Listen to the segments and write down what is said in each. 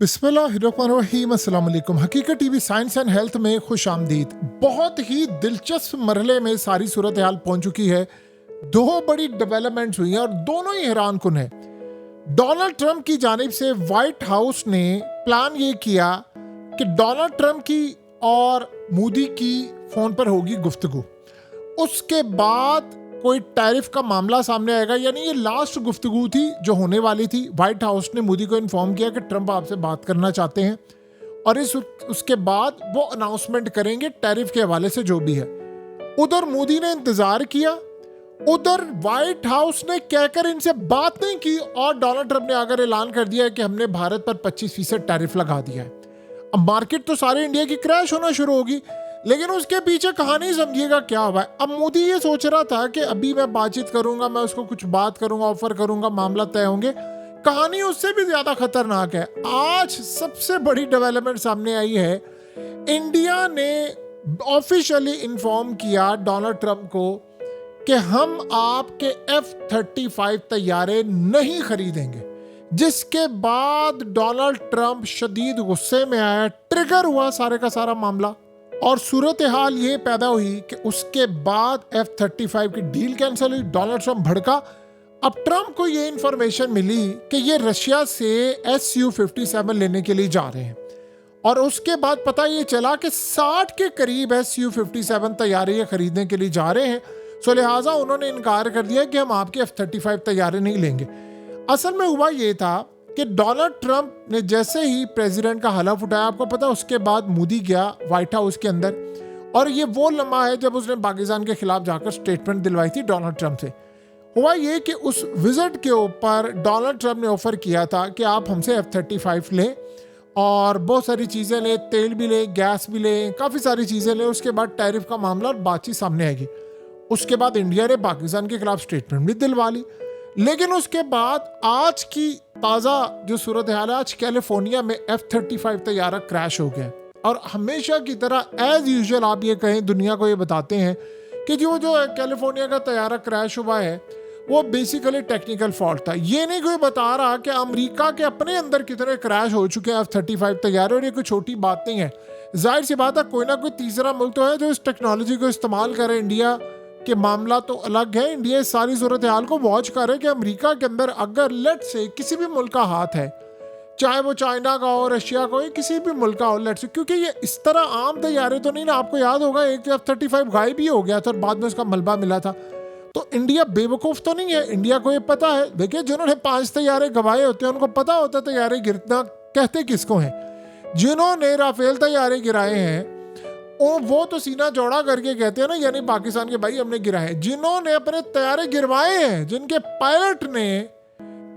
बिस्मिल्लाहिर्रहमानिर्रहीम। अस्सलाम वालेकुम। हकीकत टीवी साइंस एंड हेल्थ में खुश आमदीद। बहुत ही दिलचस्प मरहले में सारी सूरत हाल पहुंच चुकी है। दो बड़ी डेवलपमेंट्स हुई हैं और दोनों ही हैरान कुन है। डोनाल्ड ट्रंप की जानिब से व्हाइट हाउस ने प्लान ये किया कि डोनाल्ड ट्रंप की और मोदी की फोन पर होगी गुफ्तगू। उसके बाद कोई टैरिफ का मामला सामने आएगा, यानी ये लास्ट गुफ्तगू थी जो होने वाली थी। व्हाइट हाउस ने मोदी को इन्फॉर्म किया कि ट्रंप आपसे बात करना चाहते हैं और उसके बाद वो अनाउंसमेंट करेंगे टैरिफ के हवाले से जो भी है। उधर मोदी ने इंतजार किया, उधर व्हाइट हाउस ने कहकर इनसे बात नहीं की और डोनाल्ड ट्रंप ने आकर ऐलान कर दिया है कि हमने भारत पर 25% टैरिफ लगा दिया है। अब मार्केट तो सारे इंडिया की क्रैश होना शुरू होगी, लेकिन उसके पीछे कहानी समझिएगा क्या हुआ है। अब मोदी ये सोच रहा था कि अभी मैं बातचीत करूंगा, मैं उसको कुछ बात करूंगा, ऑफर करूंगा, मामला तय होंगे। कहानी उससे भी ज्यादा खतरनाक है। आज सबसे बड़ी डेवलपमेंट सामने आई है। इंडिया ने ऑफिशियली इन्फॉर्म किया डोनाल्ड ट्रंप को कि हम आपके F-35 तैयारे नहीं खरीदेंगे, जिसके बाद डोनाल्ड ट्रंप शदीद गुस्से में आया, ट्रिगर हुआ सारे का सारा मामला और सूरत हाल ये पैदा हुई कि उसके बाद F-35 की डील कैंसिल हुई। डोनाल्ड ट्रंप भड़का। अब ट्रंप को ये इंफॉर्मेशन मिली कि ये रशिया से Su-57 लेने के लिए जा रहे हैं और उसके बाद पता ये चला कि 60 के करीब Su-57 तैयारे ये खरीदने के लिए जा रहे हैं। सो लिहाजा उन्होंने इनकार कर दिया कि हम आपके F-35 तैयारे नहीं लेंगे। असल में हुआ ये था कि डोनाल्ड ट्रंप ने जैसे ही प्रेसिडेंट का हलफ उठाया, आपको पता उसके बाद मोदी गया व्हाइट हाउस के अंदर और ये वो लम्हा है जब उसने पाकिस्तान के खिलाफ जाकर स्टेटमेंट दिलवाई थी डोनाल्ड ट्रंप से। हुआ ये कि उस विजिट के ऊपर डोनाल्ड ट्रंप ने ऑफर किया था कि आप हमसे F-35 लें और बहुत सारी चीज़ें लें, तेल भी लें, गैस भी लें, काफ़ी सारी चीज़ें लें। उसके बाद टैरिफ का मामला और बातचीत सामने आएगी। उसके बाद इंडिया ने पाकिस्तान के खिलाफ स्टेटमेंट भी दिलवा ली। लेकिन उसके बाद आज की ताज़ा जो सूरत हाल है, आज कैलिफोर्निया में F-35 तैयारा क्रैश हो गया और हमेशा की तरह एज यूजुअल आप ये कहें, दुनिया को ये बताते हैं कि जो कैलिफोर्निया का तैयारा क्रैश हुआ है वो बेसिकली टेक्निकल फॉल्ट था। ये नहीं कोई बता रहा कि अमेरिका के अपने अंदर कितने क्रैश हो चुके हैं F-35 तैयारे, और ये कोई छोटी बात नहीं है। जाहिर सी बात है कोई ना कोई तीसरा मुल्क तो है जो इस टेक्नोलॉजी को इस्तेमाल करे। इंडिया के मामला तो अलग है। इंडिया इस सारी सूरत हाल को वॉच कर रहे कि अमेरिका के अंदर अगर लेट से किसी भी मुल्क का हाथ है, चाहे वो चाइना का हो, रशिया का हो, किसी भी मुल्क का हो, लेट से, क्योंकि ये इस तरह आम तैयारे तो नहीं ना। आपको याद होगा एक F-35 गायब भी हो गया था और बाद में उसका मलबा मिला था। तो इंडिया बेवकूफ़ तो नहीं है। इंडिया को ये पता है। देखिए, जिन्होंने 5 तैयारे गवाए होते हैं उनको पता होता है तैयारे गिरना कहते किसको हैं। जिन्होंने राफेल तैयारे गिराए हैं वो तो सीना चौड़ा करके कहते हैं ना, यानी पाकिस्तान के भाई हमने गिराए। जिन्होंने अपने तैयारे गिरवाए हैं, जिनके पायलट ने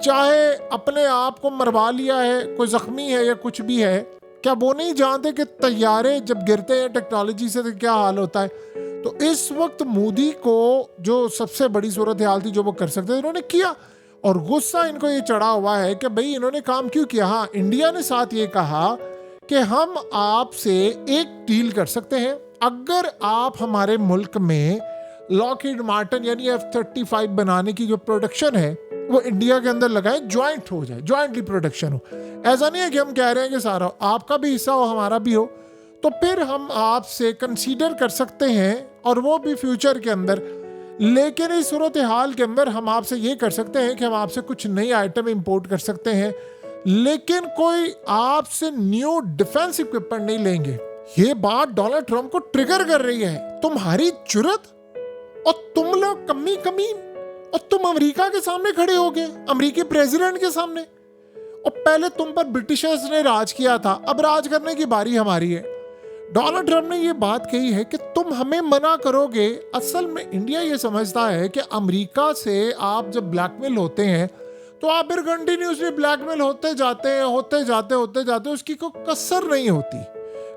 चाहे अपने आप को मरवा लिया है, कोई जख्मी है या कुछ भी है, क्या वो नहीं जानते कि तैयारे जब गिरते हैं टेक्नोलॉजी से तो क्या हाल होता है। तो इस वक्त मोदी को जो सबसे बड़ी सूरत हाल थी जो वो कर सकते थे, उन्होंने किया और गुस्सा इनको ये चढ़ा हुआ है कि भाई इन्होंने काम क्यों किया। हाँ, इंडिया ने साथ ये कहा कि हम आपसे एक डील कर सकते हैं, अगर आप हमारे मुल्क में लॉकहीड मार्टिन यानी F-35 बनाने की जो प्रोडक्शन है वो इंडिया के अंदर लगाए, ज्वाइंट हो जाए, ज्वाइंटली प्रोडक्शन हो। ऐसा नहीं है कि हम कह रहे हैं कि सारा आपका भी हिस्सा हो, हमारा भी हो, तो फिर हम आपसे कंसीडर कर सकते हैं और वो भी फ्यूचर के अंदर। लेकिन इस सूरत हाल के अंदर हम आपसे ये कर सकते हैं कि हम आपसे कुछ नई आइटम इंपोर्ट कर सकते हैं, लेकिन कोई आपसे न्यू डिफेंस इक्विपमेंट नहीं लेंगे। ये बात डोनाल्ड ट्रंप को ट्रिगर कर रही है। तुम्हारी जुर्रत और तुम लोग कमी और तुम अमेरिका के सामने खड़े हो गए, अमेरिकी प्रेसिडेंट के सामने। और पहले तुम पर ब्रिटिशर्स ने राज किया था, अब राज करने की बारी हमारी है। डोनाल्ड ट्रंप ने ये बात कही है कि तुम हमें मना करोगे। असल में इंडिया ये समझता है कि अमेरिका से आप जब ब्लैकमेल होते हैं तो आप फिर कंटिन्यूसली ब्लैकमेल होते जाते उसकी कोई कसर नहीं होती,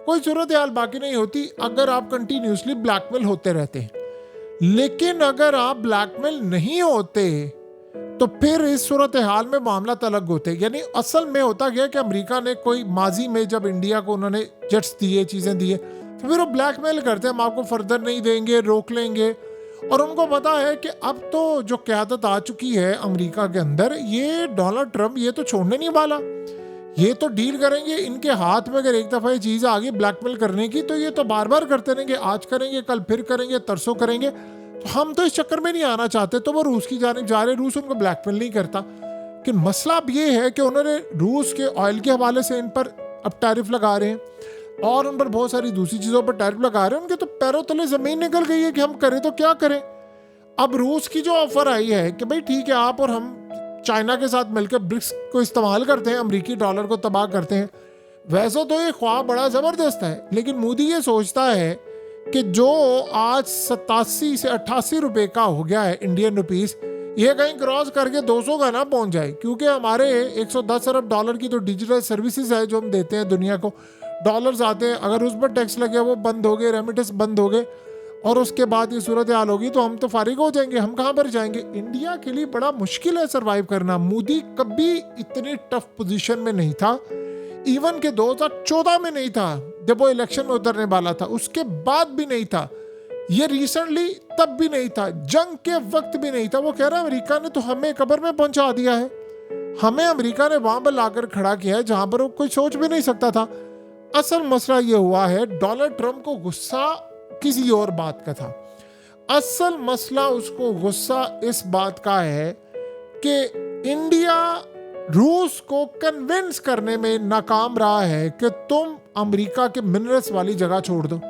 कोई सूरत हाल बाकी नहीं होती अगर आप कंटिन्यूसली ब्लैकमेल होते रहते हैं। लेकिन अगर आप ब्लैकमेल नहीं होते तो फिर इस सूरत हाल में मामला अलग होते। यानी असल में होता गया कि अमेरिका ने कोई माजी में जब इंडिया को उन्होंने जेट्स दिए, चीज़ें दिए, तो फिर वो ब्लैकमेल करते हैं, हम आपको फर्दर नहीं देंगे, रोक लेंगे। और उनको पता है कि अब तो जो क़यादत आ चुकी है अमेरिका के अंदर, ये डोनाल्ड ट्रंप ये तो छोड़ने नहीं वाला। ये तो डील करेंगे, इनके हाथ में अगर एक दफ़ा ये चीज़ आ गई ब्लैकमेल करने की, तो ये तो बार बार करते रहेंगे, आज करेंगे, कल फिर करेंगे, तरसों करेंगे। तो हम तो इस चक्कर में नहीं आना चाहते, तो वो रूस की जानिब जा रहे। रूस उनको ब्लैकमेल नहीं करता, लेकिन मसला अब ये है कि उन्होंने रूस के ऑयल के हवाले से इन पर अब टैरिफ लगा रहे हैं और उन पर बहुत सारी दूसरी चीज़ों पर टैरिफ लगा रहे हैं। उनके तो पैरों तले ज़मीन निकल गई है कि हम करें तो क्या करें। अब रूस की जो ऑफर आई है कि भाई ठीक है, आप और हम चाइना के साथ मिलकर ब्रिक्स को इस्तेमाल करते हैं, अमेरिकी डॉलर को तबाह करते हैं। वैसे तो ये ख्वाब बड़ा ज़बरदस्त है, लेकिन मोदी ये सोचता है कि जो आज 87 से 88 रुपए का हो गया है इंडियन रुपीस, ये कहीं क्रॉस करके 200 का ना पहुंच जाए, क्योंकि हमारे 110 अरब डॉलर की तो डिजिटल सर्विसेज है जो हम देते हैं दुनिया को। डॉलर्स आते हैं, अगर उस पर टैक्स लगे वो बंद हो गए, रेमिटेंस बंद हो गए और उसके बाद ये सूरत हाल होगी तो हम तो फारिग हो जाएंगे। हम कहाँ पर जाएंगे? इंडिया के लिए बड़ा मुश्किल है सरवाइव करना। मोदी कभी इतनी टफ पोजीशन में नहीं था, इवन के 2014 में नहीं था जब वो इलेक्शन में उतरने वाला था, उसके बाद भी नहीं था, ये रिसेंटली तब भी नहीं था, जंग के वक्त भी नहीं था। वो कह रहा है अमेरिका ने तो हमें कब्र में पहुंचा दिया है, हमें अमेरिका ने वहां पर लाकर खड़ा किया है जहां पर वो कोई सोच भी नहीं सकता था। असल मसला ये हुआ है, डोनाल्ड ट्रंप को गुस्सा किसी और बात का था। असल मसला उसको गुस्सा इस बात का है कि इंडिया रूस को कन्विंस करने में नाकाम रहा है कि तुम अमेरिका के मिनरल्स वाली जगह छोड़ दो,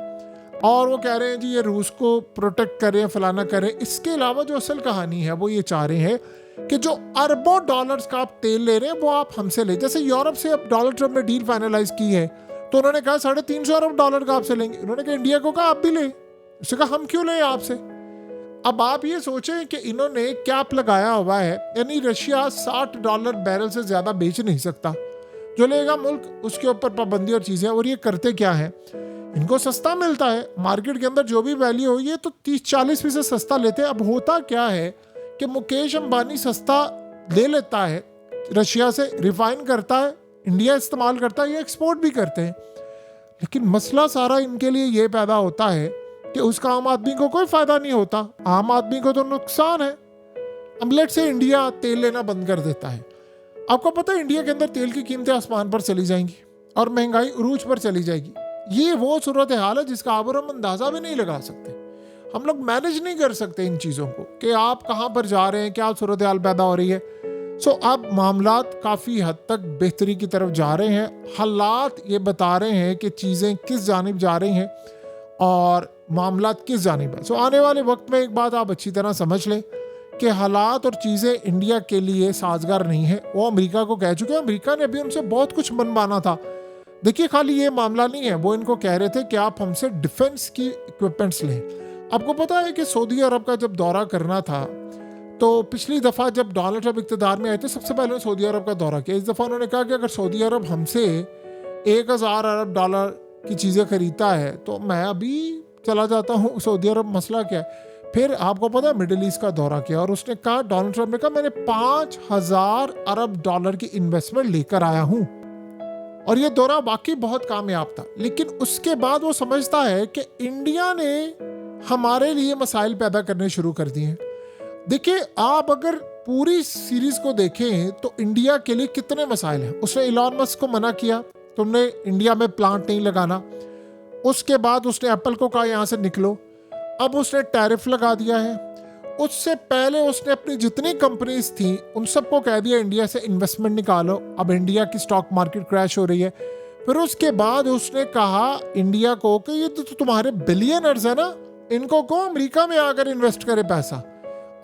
और वो कह रहे हैं जी ये रूस को प्रोटेक्ट करें, फलाना करें। इसके अलावा जो असल कहानी है वो ये चाह रहे हैं कि जो अरबों डॉलर्स का आप तेल ले रहे हैं वो आप हमसे ले। जैसे यूरोप से अब डोनाल्ड ट्रंप ने डील फाइनलाइज की है, तो उन्होंने कहा 350 अरब डॉलर का आपसे लेंगे। उन्होंने कहा इंडिया को कहा आप भी ले, उसने कहा हम क्यों लें आपसे। अब आप ये सोचें कि इन्होंने कैप लगाया हुआ है, यानी रशिया $60 बैरल से ज्यादा बेच नहीं सकता, जो लेगा मुल्क उसके ऊपर पाबंदी और चीजें। और ये करते क्या है, इनको सस्ता मिलता है मार्केट के अंदर, जो भी वैल्यू हो ये तो 30-40% सस्ता लेते हैं। अब होता क्या है कि मुकेश अंबानी सस्ता ले लेता है रशिया से, रिफाइन करता है, इंडिया इस्तेमाल करता है, ये एक्सपोर्ट भी करते हैं। लेकिन मसला सारा इनके लिए ये पैदा होता है कि उसका आम आदमी को कोई फायदा नहीं होता, आम आदमी को तो नुकसान है। अब लेट से इंडिया तेल लेना बंद कर देता है, आपको पता है इंडिया के अंदर तेल की कीमतें आसमान पर चली जाएंगी और महंगाई उरूज पर चली जाएगी। ये वो सूरत हाल है जिसका आप और हम अंदाजा भी नहीं लगा सकते। हम लोग मैनेज नहीं कर सकते इन चीज़ों को कि आप कहाँ पर जा रहे हैं, क्या सूरत हाल पैदा हो रही है। सो अब मामलात काफ़ी हद तक बेहतरी की तरफ जा रहे हैं। हालात ये बता रहे हैं कि चीज़ें किस जानिब जा रही हैं और मामलात किस जानिब है। सो आने वाले वक्त में एक बात आप अच्छी तरह समझ लें कि हालात और चीज़ें इंडिया के लिए साजगार नहीं है। वो अमेरिका को कह चुके हैं, अमेरिका ने अभी उनसे बहुत कुछ मनवाना था। देखिए खाली ये मामला नहीं है, वो इनको कह रहे थे कि आप हमसे डिफेंस की इक्विपमेंट्स लें। आपको पता है कि सऊदी अरब का जब दौरा करना था, तो पिछली दफ़ा जब डोनाल्ड ट्रंप इक़्तिदार में आए थे सबसे पहले सऊदी अरब का दौरा किया। इस दफ़ा उन्होंने कहा कि अगर सऊदी अरब हमसे 1000 अरब डॉलर की चीज़ें खरीदता है तो मैं अभी चला जाता हूँ सऊदी अरब, मसला क्या है। फिर आपको पता है मिडिल ईस्ट का दौरा किया और उसने कहा, डोनाल्ड ट्रंप ने कहा मैंने 5000 अरब डॉलर की इन्वेस्टमेंट लेकर आया हूँ, और ये दौरा वाकई बहुत कामयाब था। लेकिन उसके बाद वो समझता है कि इंडिया ने हमारे लिए मसाइल पैदा करने शुरू कर दिए हैं। देखिए आप अगर पूरी सीरीज को देखें तो इंडिया के लिए कितने मसाइल हैं। उसने इलॉन मस्क को मना किया, तुमने इंडिया में प्लांट नहीं लगाना। उसके बाद उसने एप्पल को कहा यहाँ से निकलो। अब उसने टैरिफ लगा दिया है। उससे पहले उसने अपनी जितनी कंपनीज थी उन सबको कह दिया इंडिया से इन्वेस्टमेंट निकालो। अब इंडिया की स्टॉक मार्केट क्रैश हो रही है। फिर उसके बाद उसने कहा इंडिया को कि ये तो तुम्हारे बिलियनर्स है ना, इनको को अमेरिका में आकर इन्वेस्ट करे पैसा।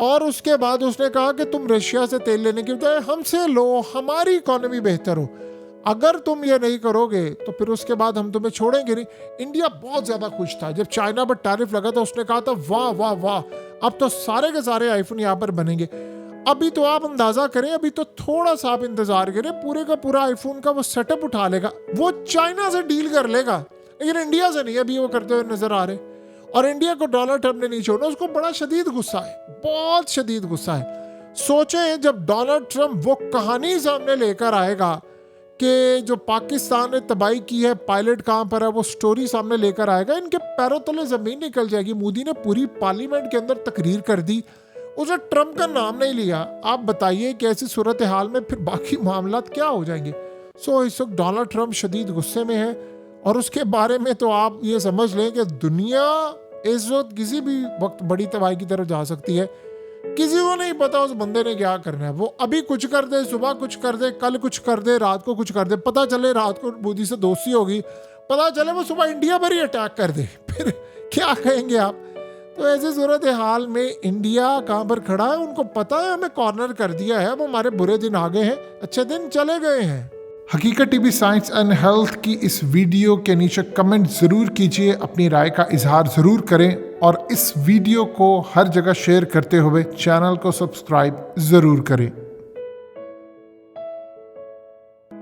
और उसके बाद उसने कहा कि तुम रशिया से तेल लेने की बजाय हमसे लो, हमारी इकोनॉमी बेहतर हो। अगर तुम ये नहीं करोगे तो फिर उसके बाद हम तुम्हें छोड़ेंगे नहीं। इंडिया बहुत ज़्यादा खुश था जब चाइना पर टैरिफ लगा था। उसने कहा था वाह वाह वाह, अब तो सारे के सारे आईफोन यहाँ पर बनेंगे। अभी तो आप अंदाज़ा करें, अभी तो थोड़ा सा आप इंतज़ार करें, पूरे का पूरा आईफोन का वो सेटअप उठा लेगा, वो चाइना से डील कर लेगा, लेकिन इंडिया से नहीं अभी वो करते हुए नजर आ रहे। और इंडिया को डोनाल्ड ट्रंप ने नहीं छोड़ा, उसको बड़ा शदीद गुस्सा है, बहुत शदीद गुस्सा है। सोचें जब डोनाल्ड ट्रंप वो कहानी सामने लेकर आएगा कि जो पाकिस्तान ने तबाही की है, पायलट कहाँ पर है, वो स्टोरी सामने लेकर आएगा, इनके पैरों तले ज़मीन निकल जाएगी। मोदी ने पूरी पार्लियामेंट के अंदर तकरीर कर दी, उसने ट्रंप का नाम नहीं लिया। आप बताइए कि ऐसी सूरत हाल में फिर बाकी मामलात क्या हो जाएंगे। सो इस वक्त डोनाल्ड ट्रंप शदीद गुस्से में है और उसके बारे में तो आप ये समझ लें कि दुनिया इस वक्त किसी भी वक्त बड़ी तबाही की तरफ जा सकती है। किसी को नहीं पता उस बंदे ने क्या करना है। वो अभी कुछ कर दे, सुबह कुछ कर दे, कल कुछ कर दे, रात को कुछ कर दे। पता चले रात को मोदी से दोस्ती होगी, पता चले वो सुबह इंडिया पर ही अटैक कर दे, फिर क्या कहेंगे आप? तो ऐसे सूरत हाल में इंडिया कहाँ पर खड़ा है? उनको पता है हमें कॉर्नर कर दिया है, अब हमारे बुरे दिन आ गए हैं, अच्छे दिन चले गए हैं। हकीकत टीवी साइंस एंड हेल्थ की इस वीडियो के नीचे कमेंट ज़रूर कीजिए, अपनी राय का इजहार ज़रूर करें और इस वीडियो को हर जगह शेयर करते हुए चैनल को सब्सक्राइब ज़रूर करें।